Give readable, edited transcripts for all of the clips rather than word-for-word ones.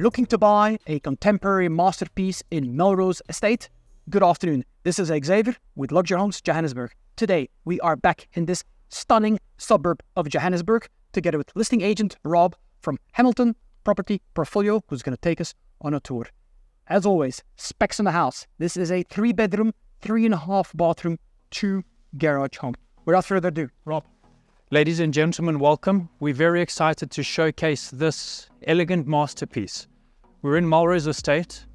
looking to buy a contemporary masterpiece in Melrose Estate? Good afternoon. This is Xavier with Luxury Homes Johannesburg. Today, we are back in this stunning suburb of Johannesburg together with listing agent Rob from Hamilton Property Portfolio, who's going to take us on a tour. As always, specs in the house. This is a 3-bedroom, 3.5 bathroom, 2 garage home. Without further ado, Rob. Ladies and gentlemen, welcome. We're very excited to showcase this elegant masterpiece. We're in Melrose Estate.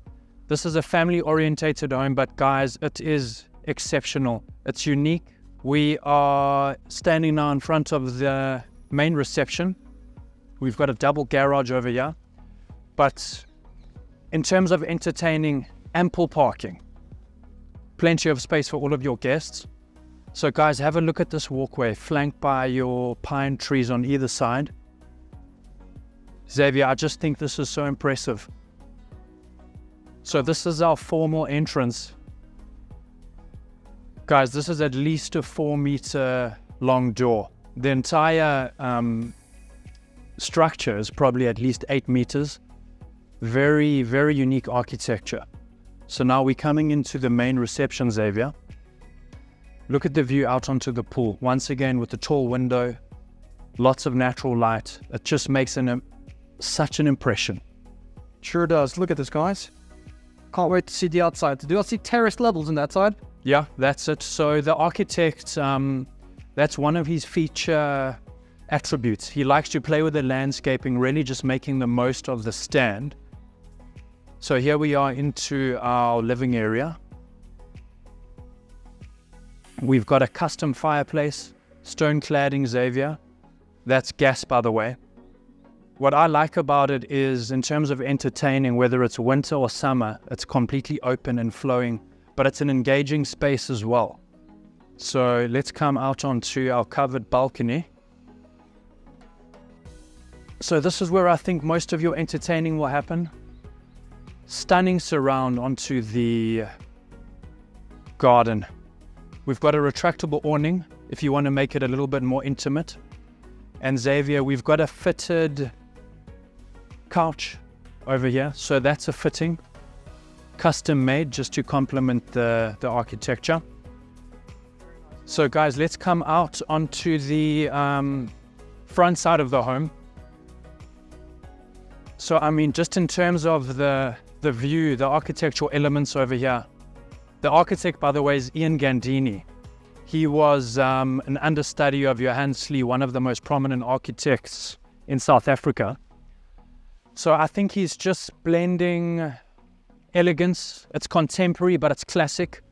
This is a family-orientated home, but guys, it is exceptional. It's unique. We are standing now in front of the main reception. We've got a double garage over here. But in terms of entertaining, ample parking. Plenty of space for all of your guests. So guys, have a look at this walkway, flanked by your pine trees on either side. Xavier, I just think this is so impressive. So this is our formal entrance. Guys, this is at least a 4-meter long door. The entire structure is probably at least 8 meters. Very, very unique architecture. So now we're coming into the main reception, Xavier. Look at the view out onto the pool. Once again, with the tall window, lots of natural light. It just makes such an impression. Sure does. Look at this, guys. Can't wait to see the outside. Do I see terraced levels on that side? Yeah, that's it. So the architect, that's one of his feature attributes. He likes to play with the landscaping, really just making the most of the stand. So here we are into our living area. We've got a custom fireplace, stone cladding, Xavier. That's gas, by the way. What I like about it is, in terms of entertaining, whether it's winter or summer, it's completely open and flowing, but it's an engaging space as well. So let's come out onto our covered balcony. So this is where I think most of your entertaining will happen. Stunning surround onto the garden. We've got a retractable awning if you want to make it a little bit more intimate. And Xavier, we've got a fitted couch over here. So that's a fitting, custom made just to complement the architecture. So guys, let's come out onto the front side of the home. So I mean, just in terms of the view, the architectural elements over here. The architect, by the way, is Ian Gandini. He was an understudy of Johannes Lee, one of the most prominent architects in South Africa. So I think he's just blending elegance. It's contemporary, but it's classic.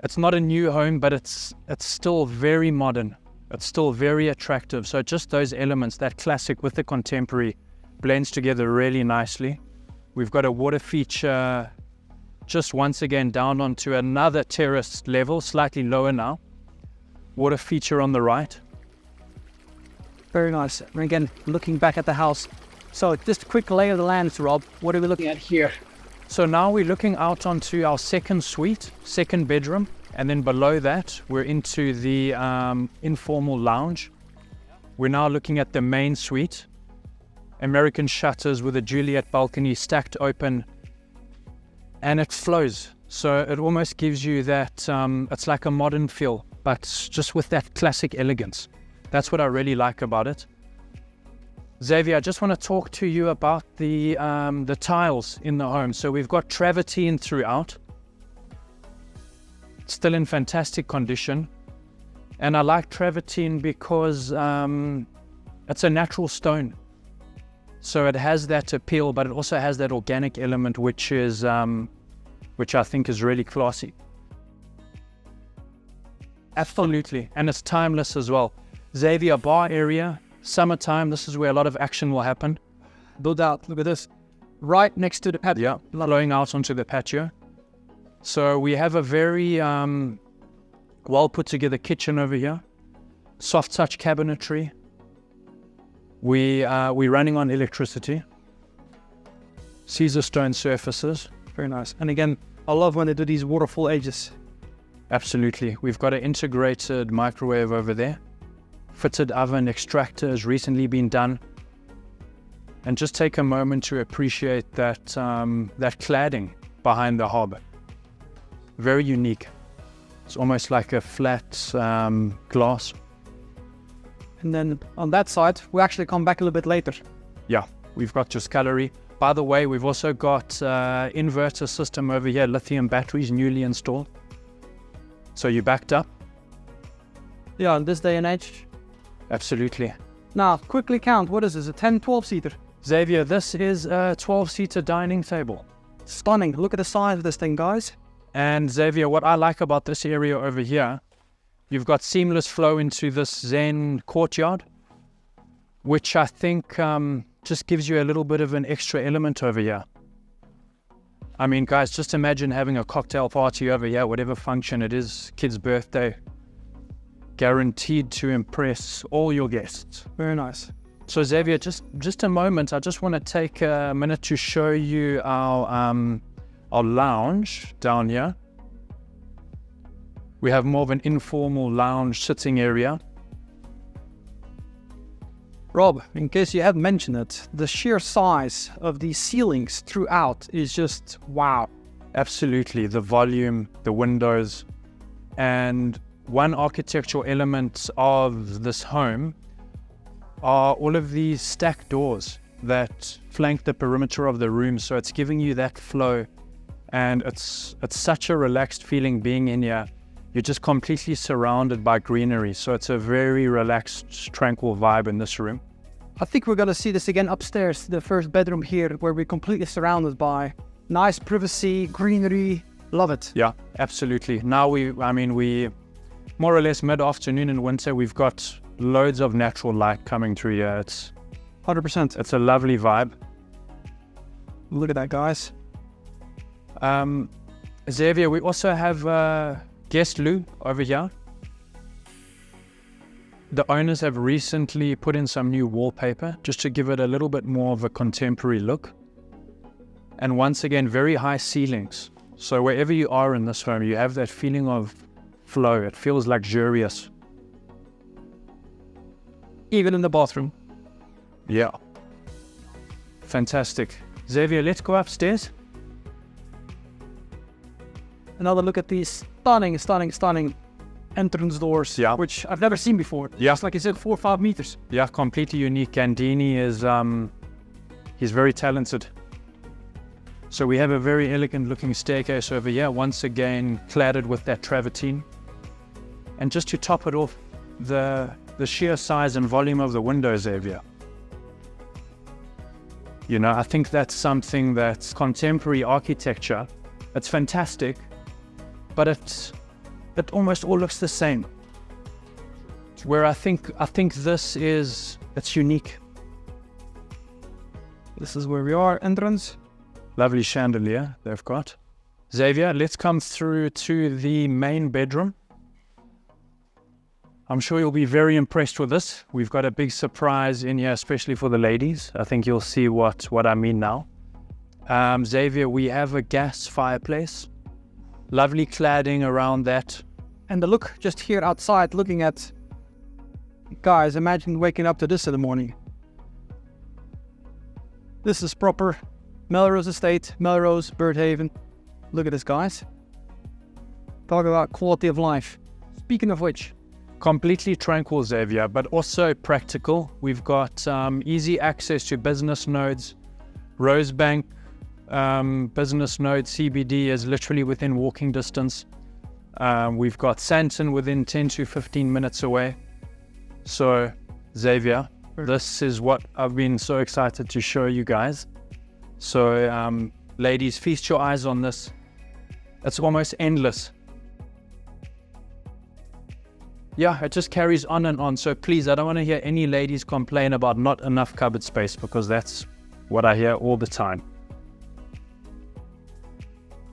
It's not a new home, but it's still very modern. It's still very attractive. So just those elements, that classic with the contemporary, blends together really nicely. We've got a water feature just once again down onto another terraced level, slightly lower now. Water feature on the right. Very nice. And again, looking back at the house. So just a quick lay of the land, Rob. What are we looking at here? So now we're looking out onto our second suite, second bedroom. And then below that, we're into the informal lounge. We're now looking at the main suite. American shutters with a Juliet balcony stacked open. And it flows, so it almost gives you that, it's like a modern feel, but just with that classic elegance. That's what I really like about it. Xavier, I just want to talk to you about the tiles in the home. So we've got travertine throughout. It's still in fantastic condition. And I like travertine because it's a natural stone. So it has that appeal, but it also has that organic element, which I think is really classy. Absolutely, and it's timeless as well. Xavier, bar area, summertime, this is where a lot of action will happen. Build out, look at this. Right next to the patio. Yeah, flowing out onto the patio. So we have a very well put together kitchen over here. Soft touch cabinetry. We're running on electricity. Caesar stone surfaces. Very nice. And again, I love when they do these waterfall edges. Absolutely. We've got an integrated microwave over there. Fitted oven extractor has recently been done. And just take a moment to appreciate that, that cladding behind the hob. Very unique. It's almost like a flat glass. And then on that side, we actually come back a little bit later. Yeah, we've got your scullery. By the way, we've also got inverter system over here, lithium batteries newly installed. So you backed up? Yeah, in this day and age. Absolutely. Now, quickly count. What is this? A 10, 12-seater? Xavier, this is a 12-seater dining table. Stunning. Look at the size of this thing, guys. And Xavier, what I like about this area over here, you've got seamless flow into this Zen courtyard, which I think just gives you a little bit of an extra element over here. I mean, guys, just imagine having a cocktail party over here, whatever function it is, kid's birthday, guaranteed to impress all your guests. Very nice. So Xavier, just a moment, I just want to take a minute to show you our lounge down here. We have more of an informal lounge sitting area. Rob, in case you haven't mentioned it, the sheer size of these ceilings throughout is just wow. Absolutely, the volume, the windows, and one architectural element of this home are all of these stacked doors that flank the perimeter of the room, so it's giving you that flow, and it's such a relaxed feeling being in here. You're just completely surrounded by greenery, so it's a very relaxed, tranquil vibe in this room. I think we're going to see this again upstairs, the first bedroom here, where we're completely surrounded by nice privacy, greenery. Love it. Yeah, absolutely. Now we more or less mid-afternoon in winter, we've got loads of natural light coming through here. It's 100%. It's a lovely vibe. Look at that, guys. Xavier, we also have guest loo over here. The owners have recently put in some new wallpaper just to give it a little bit more of a contemporary look. And once again, very high ceilings. So wherever you are in this home, you have that feeling of flow. It feels luxurious. Even in the bathroom. Yeah. Fantastic. Xavier, let's go upstairs. Another look at these stunning entrance doors, yeah, which I've never seen before. Yeah. It's like you said, 4 or 5 meters. Yeah, completely unique. Gandini is, he's very talented. So we have a very elegant looking staircase over here, once again cladded with that travertine. And just to top it off, the sheer size and volume of the windows, Xavier. You know, I think that's something that's contemporary architecture. It's fantastic, but it almost all looks the same. Where I think it's unique. This is where we are, entrance. Lovely chandelier they've got. Xavier, let's come through to the main bedroom. I'm sure you'll be very impressed with this. We've got a big surprise in here, especially for the ladies. I think you'll see what I mean now. Xavier, we have a gas fireplace. Lovely cladding around that. And the look just here outside, looking at... Guys, imagine waking up to this in the morning. This is proper Melrose Estate, Melrose, Birdhaven. Look at this, guys. Talk about quality of life. Speaking of which... Completely tranquil, Xavier, but also practical. We've got easy access to business nodes. Rosebank business node CBD is literally within walking distance. We've got Santon within 10 to 15 minutes away. So, Xavier, this is what I've been so excited to show you guys. So, ladies, feast your eyes on this. It's almost endless. Yeah, it just carries on and on. So please, I don't want to hear any ladies complain about not enough cupboard space, because that's what I hear all the time.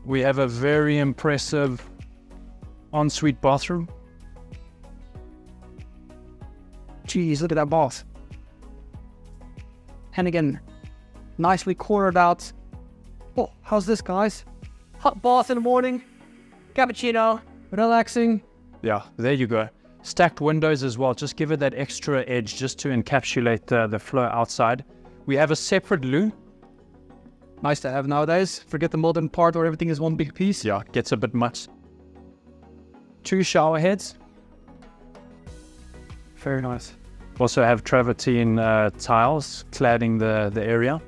We have a very impressive ensuite bathroom. Jeez, look at that bath. And again, nicely cornered out. Oh, how's this, guys? Hot bath in the morning, cappuccino, relaxing. Yeah, there you go. Stacked windows as well, just give it that extra edge just to encapsulate the flow outside. We have a separate loo. Nice to have nowadays. Forget the modern part where everything is one big piece. Yeah, it gets a bit much. 2 shower heads. Very nice. Also have travertine tiles cladding the area.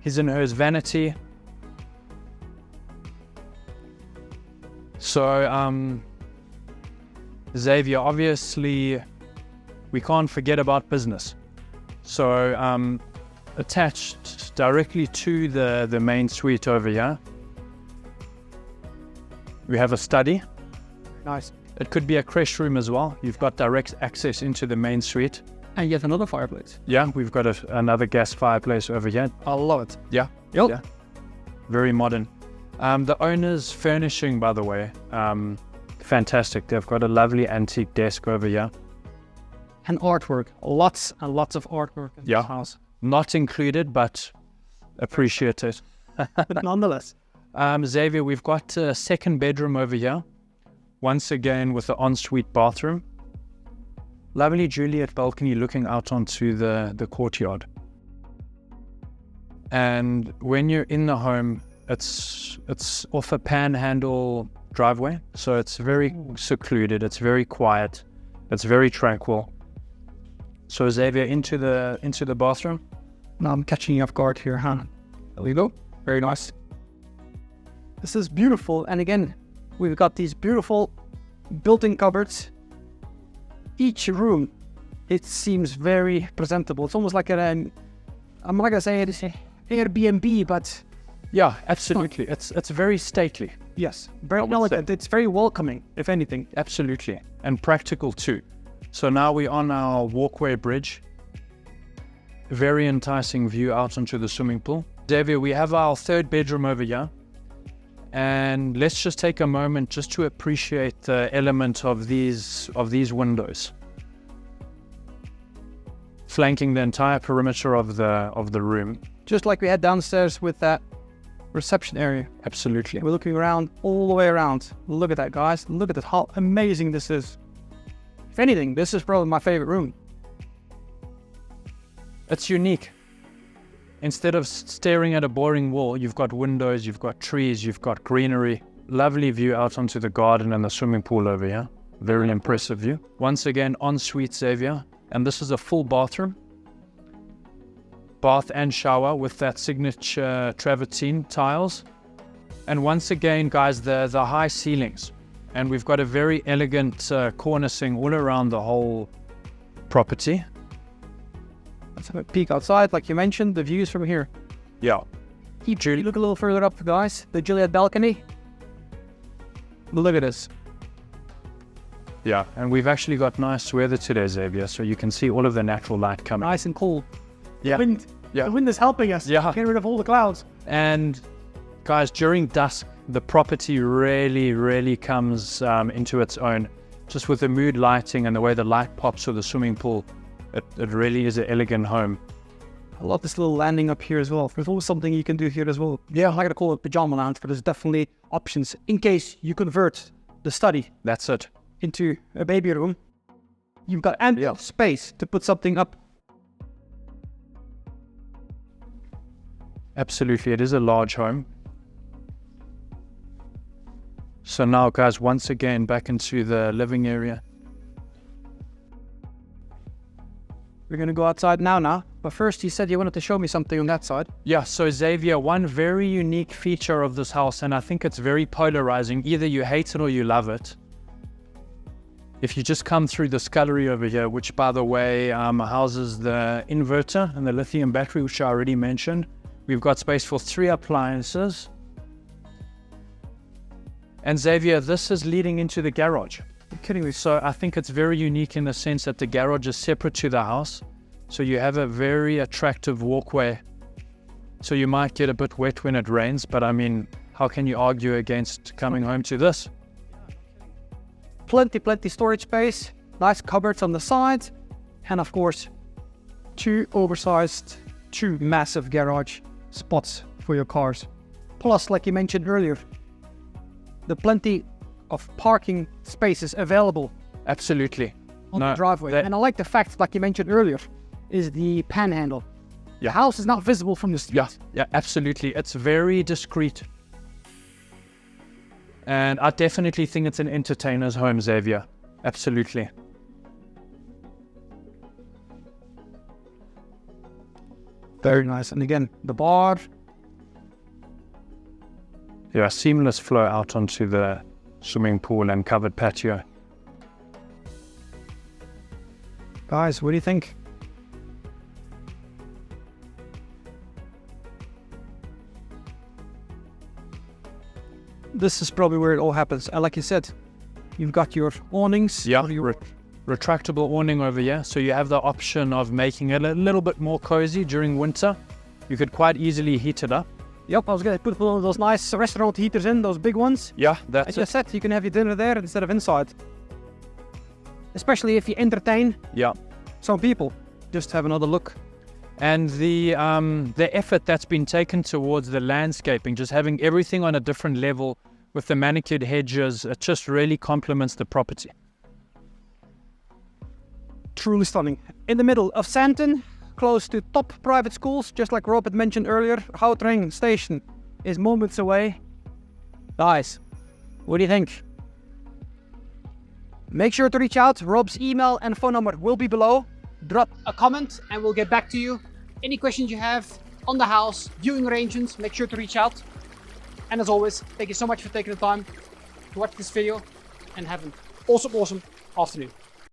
His and hers vanity. So, Xavier, obviously, we can't forget about business. So, attached directly to the main suite over here, we have a study. Nice. It could be a creche room as well. You've got direct access into the main suite. And yet another fireplace. Yeah, we've got another gas fireplace over here. I love it. Yeah. Yep. Yeah. Very modern. The owner's furnishing, by the way, fantastic. They've got a lovely antique desk over here. And artwork. Lots and lots of artwork in this house. Not included, but appreciated. But nonetheless. Xavier, we've got a second bedroom over here. Once again with an ensuite bathroom. Lovely Juliet balcony looking out onto the courtyard. And when you're in the home, it's off a panhandle driveway. So it's very secluded, it's very quiet, it's very tranquil. So Xavier, into the bathroom. Now I'm catching you off guard here, huh? There you go. Very nice. This is beautiful. And again, we've got these beautiful built-in cupboards. Each room, it seems very presentable. It's almost like I'm not gonna say it's Airbnb, but yeah, absolutely. It's very stately. Yes, very elegant. It's very welcoming, if anything. Absolutely, and practical too. So now we're on our walkway bridge. Very enticing view out onto the swimming pool. Xavier, we have our third bedroom over here. And let's just take a moment just to appreciate the element of these windows, flanking the entire perimeter of the room. Just like we had downstairs with that reception area. Absolutely. We're looking around all the way around. Look at that, guys. Look at how amazing this is. If anything, this is probably my favorite room. It's unique. Instead of staring at a boring wall, you've got windows, you've got trees, you've got greenery. Lovely view out onto the garden and the swimming pool over here. Very impressive view. Once again, ensuite Xavier. And this is a full bathroom. Bath and shower with that signature travertine tiles. And once again, guys, the high ceilings. And we've got a very elegant cornicing all around the whole property. Let's have a peek outside, like you mentioned, the views from here. Yeah. You look a little further up, guys. The Juliet balcony. Look at this. Yeah, and we've actually got nice weather today, Xavier, so you can see all of the natural light coming. Nice and cool. Yeah. The wind is helping us. Yeah. Get rid of all the clouds. And guys, during dusk, the property really comes into its own. Just with the mood lighting and the way the light pops through the swimming pool. It really is an elegant home. I love this little landing up here as well. There's always something you can do here as well. Yeah, I'm not going to call it pajama lounge, but there's definitely options in case you convert the study. That's it. Into a baby room. You've got ample space to put something up. Absolutely, it is a large home. So now, guys, once again, back into the living area. We're going to go outside now. But first, you said you wanted to show me something on that side. Yeah, so Xavier, one very unique feature of this house, and I think it's very polarizing. Either you hate it or you love it. If you just come through the scullery over here, which, by the way, houses the inverter and the lithium battery, which I already mentioned. We've got space for 3 appliances. And Xavier, this is leading into the garage. You're kidding me. So I think it's very unique in the sense that the garage is separate to the house. So you have a very attractive walkway. So you might get a bit wet when it rains, but I mean, how can you argue against coming home to this? Plenty storage space. Nice cupboards on the sides. And of course, 2 massive garage spots for your cars. Plus, like you mentioned earlier, the plenty of parking spaces available. Absolutely. On the driveway. And I like the fact, like you mentioned earlier, is the panhandle. The house is not visible from the street. Yeah, absolutely. It's very discreet. And I definitely think it's an entertainer's home, Xavier. Absolutely. Very nice. And again, the bar. Yeah, seamless flow out onto the swimming pool and covered patio. Guys, what do you think? This is probably where it all happens. And like you said, you've got your awnings. Yeah, or your retractable awning over here. So you have the option of making it a little bit more cozy during winter. You could quite easily heat it up. Yep, I was going to put one of those nice restaurant heaters in, those big ones. Yeah, I that's it. just said you can have your dinner there instead of inside. Especially if you entertain Yeah. some people. Just have another look. And the effort that's been taken towards the landscaping, just having everything on a different level with the manicured hedges, it just really complements the property. Truly stunning. In the middle of Sandton, close to top private schools, just like Rob had mentioned earlier, Gautrain station is moments away. Guys, what do you think? Make sure to reach out. Rob's email and phone number will be below. Drop a comment and we'll get back to you. Any questions you have on the house, viewing arrangements, make sure to reach out. And as always, thank you so much for taking the time to watch this video and have an awesome afternoon.